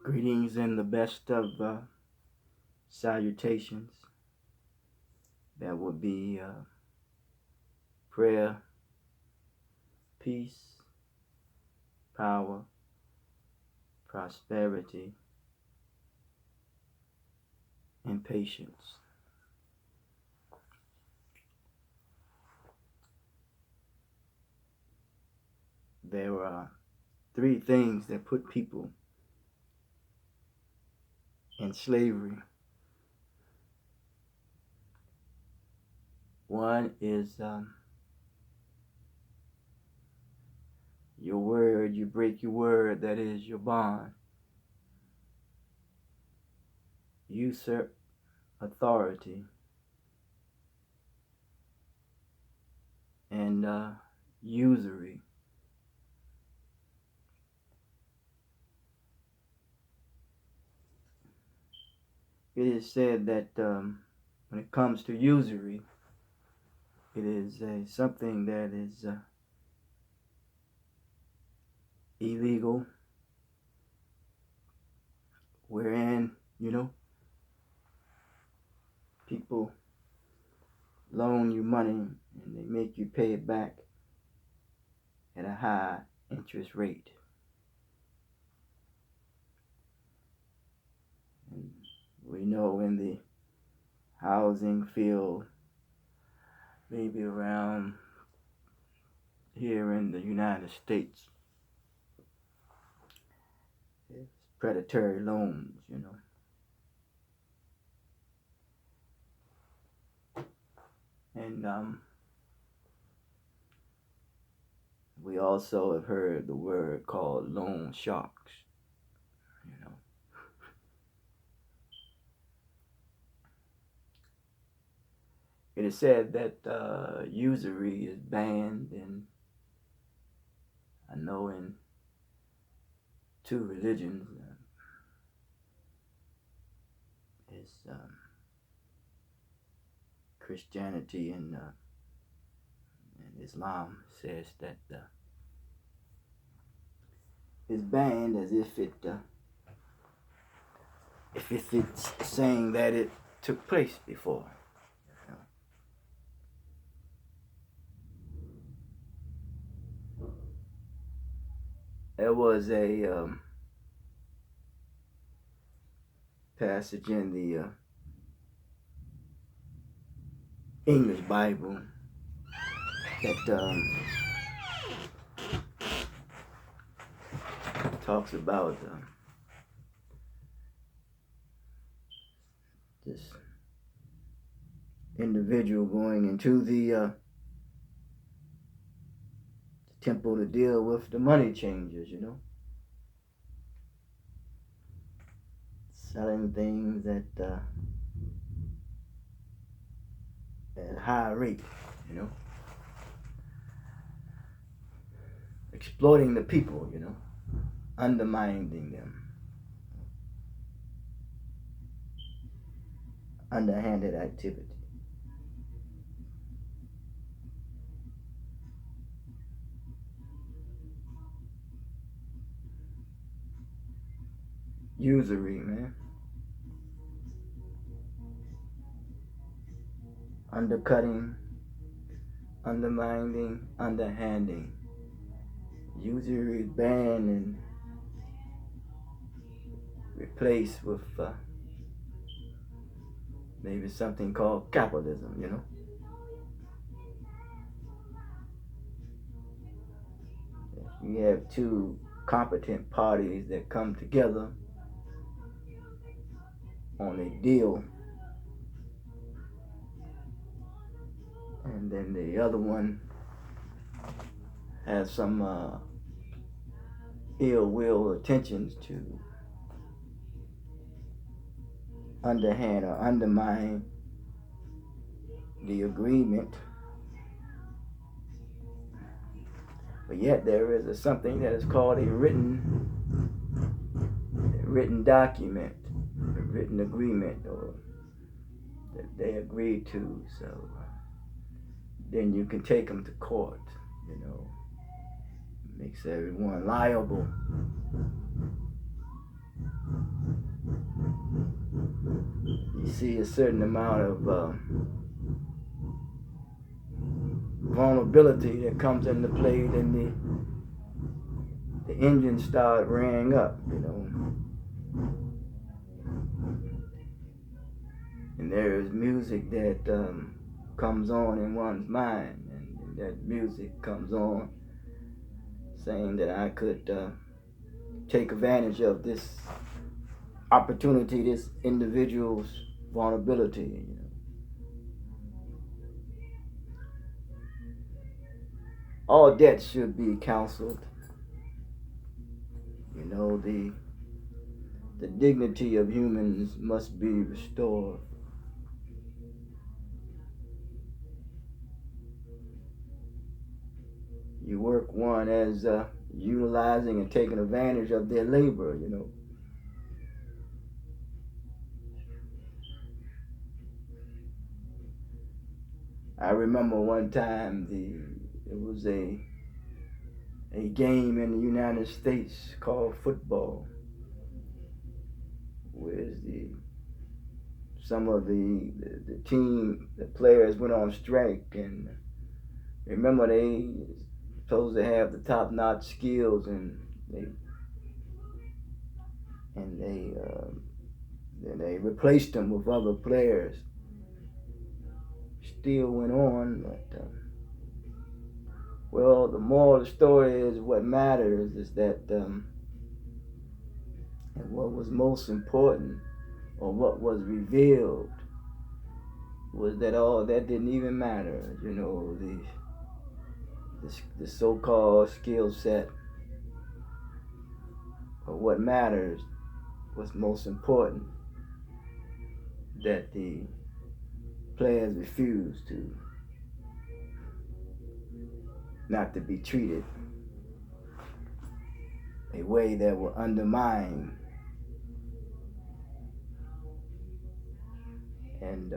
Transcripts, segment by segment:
Greetings and the best of salutations. That would be prayer, peace, power, prosperity, and patience. There are three things that put people in slavery. One is your word. You break your word, that is your bond. Usurp authority. And usury. It is said that when it comes to usury, it is something that is illegal, wherein, people loan you money and they make you pay it back at a high interest rate. And we know in the housing field, maybe around here in the United States, it's predatory loans, And we also have heard the word called loan sharks, It is said that usury is banned I know in two religions. It's Christianity and Islam says that it's banned as if it's saying that it took place before. There was a passage in the English Bible that talks about this individual going into the temple to deal with the money changers, selling things at a high rate, exploiting the people, undermining them, underhanded activity. Usury, man. Undercutting, undermining, underhanding. Usury is banned and replaced with maybe something called capitalism, You have two competent parties that come together on a deal, and then the other one has some ill will intentions to underhand or undermine the agreement. But yet there is something that is called a written document, a written agreement, or that they agree to. So then you can take them to court, makes everyone liable. you see a certain amount of vulnerability that comes into play, then the engine start rearing up, and there is music that comes on in one's mind, and that music comes on saying that I could take advantage of this opportunity, this individual's vulnerability. All debts should be counseled. The dignity of humans must be restored. You work one as utilizing and taking advantage of their labor, I remember one time it was a game in the United States called football, where some of the players went on strike, and remember they supposed to have the top-notch skills, and they replaced them with other players. Still went on, but well, the moral of the story is what matters is that and what was most important, or what was revealed, was that all that didn't even matter. The so-called skill set, but what matters, what's most important, that the players refused to not to be treated a way that will undermine and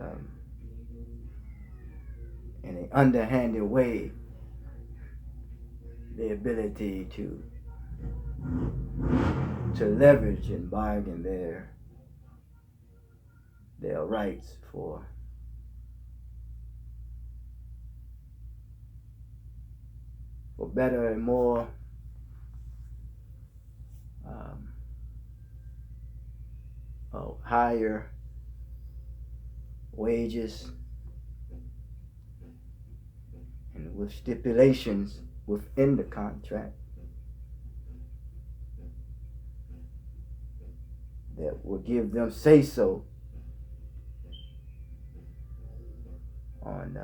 in an underhanded way the ability to leverage and bargain their rights for better and more higher wages, and with stipulations within the contract that will give them say-so on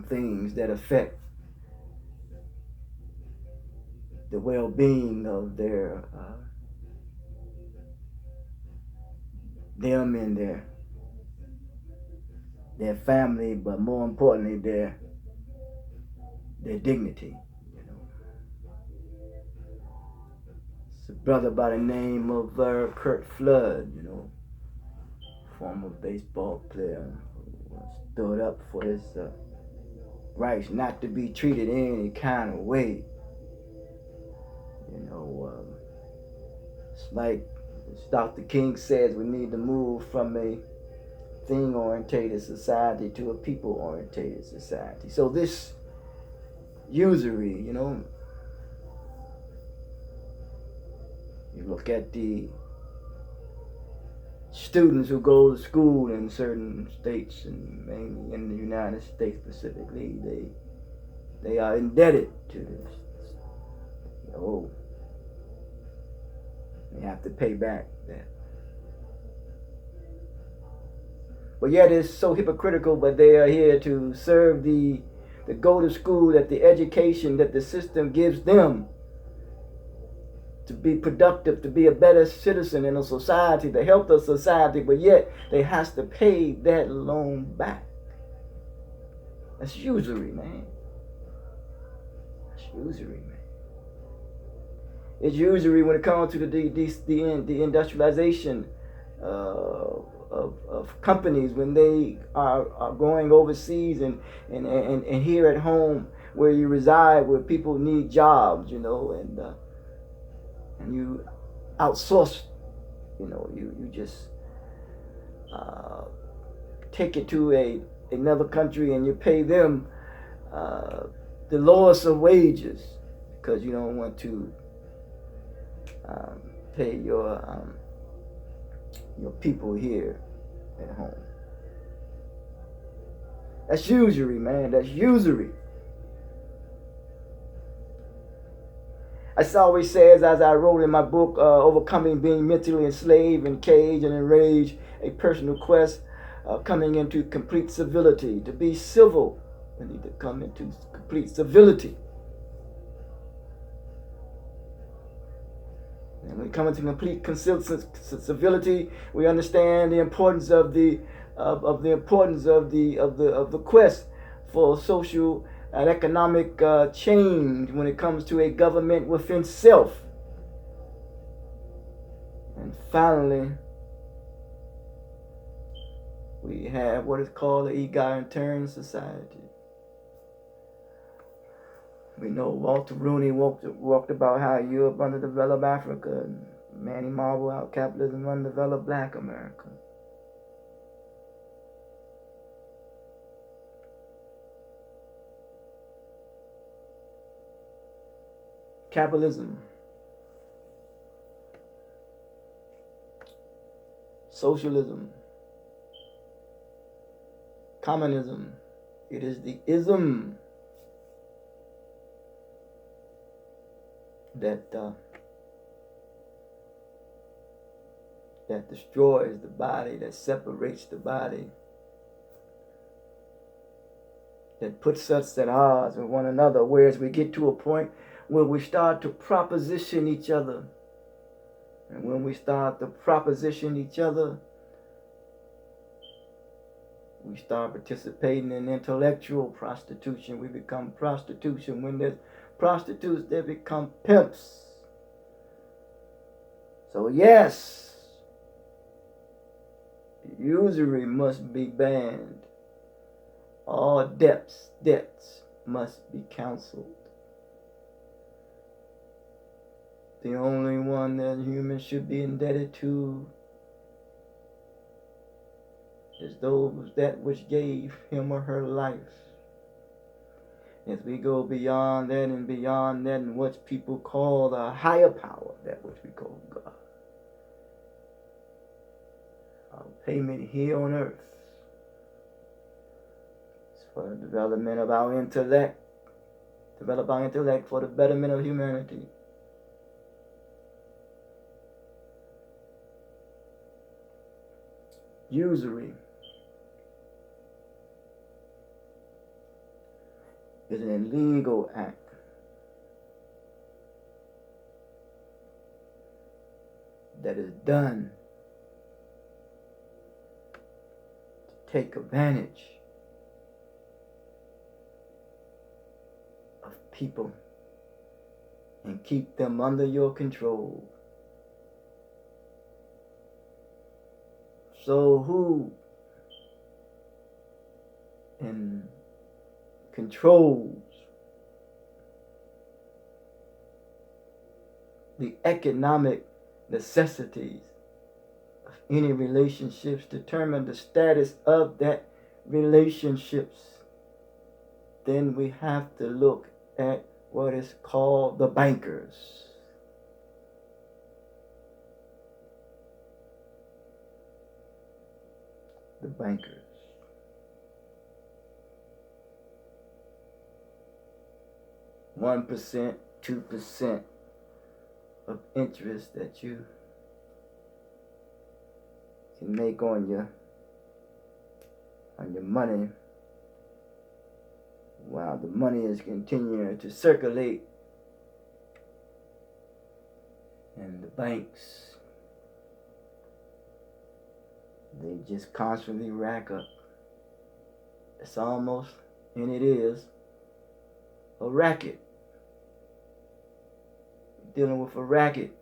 things that affect the well-being of them and their family, but more importantly their dignity. It's a brother by the name of Kurt Flood, former baseball player, who stood up for his rights not to be treated any kind of way. It's like Dr. King says, we need to move from a thing-orientated society to a people-orientated society. So this usury, you look at the students who go to school in certain states, and mainly in the United States specifically, they are indebted to this. They have to pay back that. But yet it's so hypocritical, but they are here to serve the go to school, that the education that the system gives them to be productive, to be a better citizen in a society, to help the society, but yet they has to pay that loan back. That's usury, man. That's usury, man. It's usury when it comes to the industrialization of companies, when they are going overseas and here at home where you reside, where people need jobs, and you outsourced. You just take it to another country and you pay them the lowest of wages because you don't want to pay your people here at home. That's usury, man. That's usury. I always says, as I wrote in my book, Overcoming Being Mentally Enslaved and Caged and Enraged, a personal quest, coming into complete civility. To be civil, we need to come into complete civility. And when we come into complete civility, we understand the importance of the quest for social and economic change when it comes to a government within self. And finally, we have what is called the egalitarian society. We know Walter Rooney walked about how Europe underdeveloped Africa, and Manny Marvel how capitalism underdeveloped Black America. Capitalism, socialism, communism, it is the ism that destroys the body, that separates the body, that puts us at odds with one another, whereas we get to a point where we start to proposition each other. And when we start to proposition each other, we start participating in intellectual prostitution. We become prostitution. When there's prostitutes, they become pimps. So yes, usury must be banned. All debts must be counseled. The only one that humans should be indebted to is those that which gave him or her life. As we go beyond that and what people call the higher power, that which we call God, our payment here on earth is for the development of our intellect, develop our intellect for the betterment of humanity. Usury is an illegal act that is done to take advantage of people and keep them under your control. So who controls the economic necessities of any relationships determine the status of that relationships? Then we have to look at what is called the bankers. The bankers. 1%, 2% of interest that you can make on your money, while the money is continuing to circulate in the banks. They just constantly rack up. It's almost, and it is, a racket. You're dealing with a racket.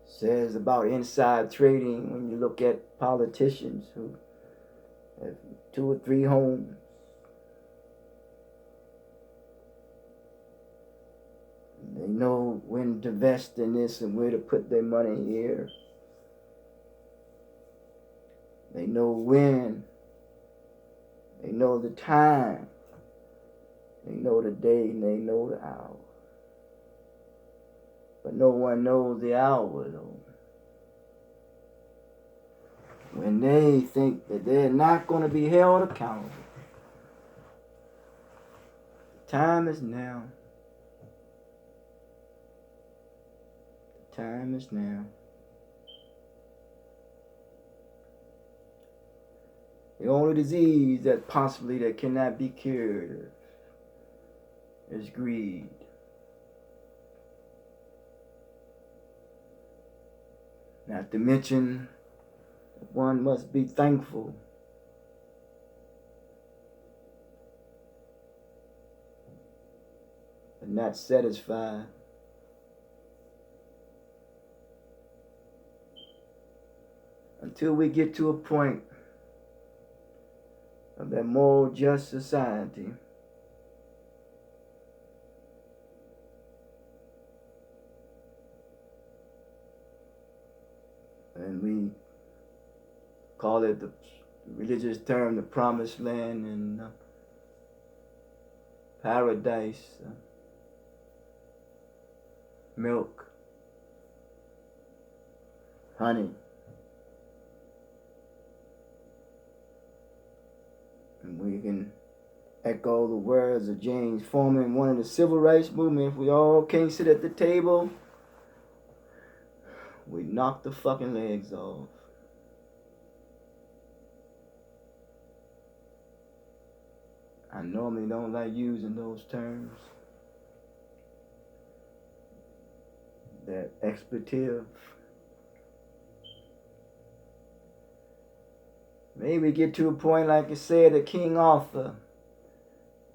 Says about inside trading when you look at politicians who have 2 or 3 homes. know when to invest in this and where to put their money here. They know when. They know the time. They know the day and they know the hour. But no one knows the hour though. When they think that they're not going to be held accountable. The time is now. The time is now. The only disease that cannot be cured is greed. Not to mention, one must be thankful but not satisfied. Until we get to a point of that moral just society, and we call it the religious term, the promised land and paradise, milk, honey. And we can echo the words of James Foreman, one of the civil rights movement. If we all can't sit at the table, we knock the fucking legs off. I normally don't like using those terms. That expletive. Maybe get to a point like it said of King Arthur.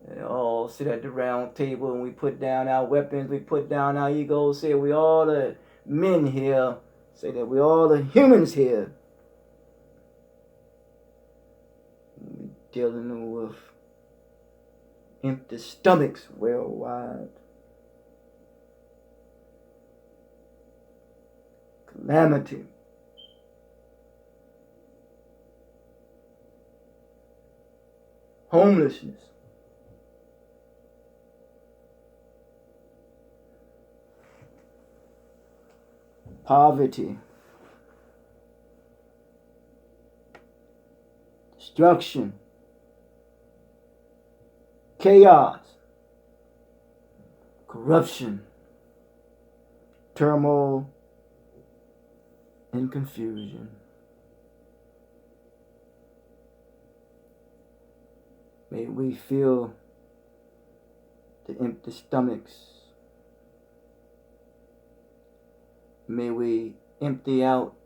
They all sit at the round table and we put down our weapons, we put down our egos, say we all the men here, say that we all the humans here. We're dealing with empty stomachs worldwide. Calamity. Homelessness. Poverty. Destruction. Chaos. Corruption. Turmoil and confusion. May we feel the empty stomachs. May we empty out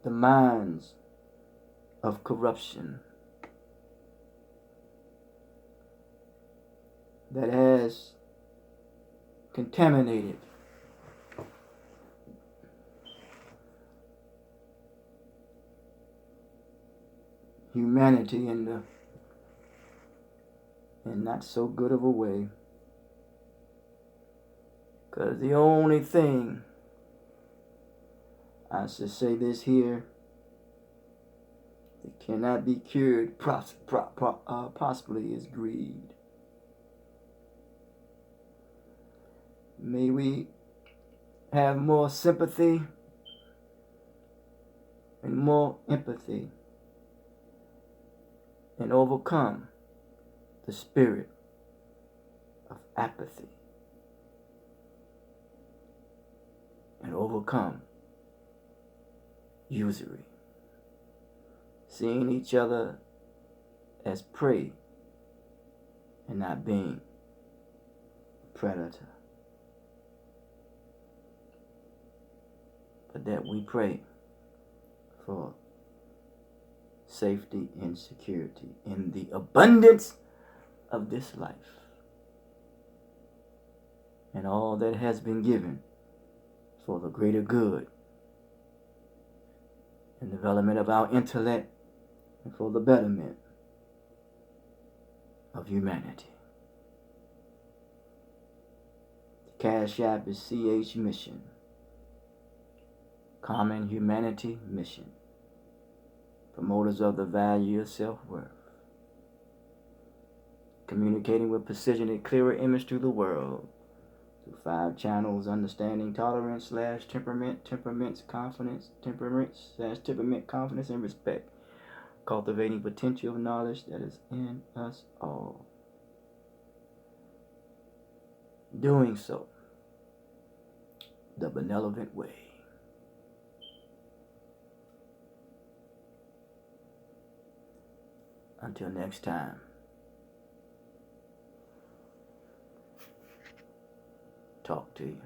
the minds of corruption that has contaminated humanity in not so good of a way. Because the only thing, I should say this here, that cannot be cured possibly is greed. May we have more sympathy and more empathy and overcome the spirit of apathy and overcome usury, seeing each other as prey and not being a predator, but that we pray for safety and security in the abundance of this life and all that has been given for the greater good and development of our intellect and for the betterment of humanity. Cash App is CH Mission. Common Humanity Mission. Promoters of the value of self-worth. Communicating with precision and clearer image to the world. Through 5 channels: understanding, tolerance / temperament, temperaments, confidence, temperaments / temperament, confidence, and respect. Cultivating potential of knowledge that is in us all. Doing so the benevolent way. Until next time. Talk to you.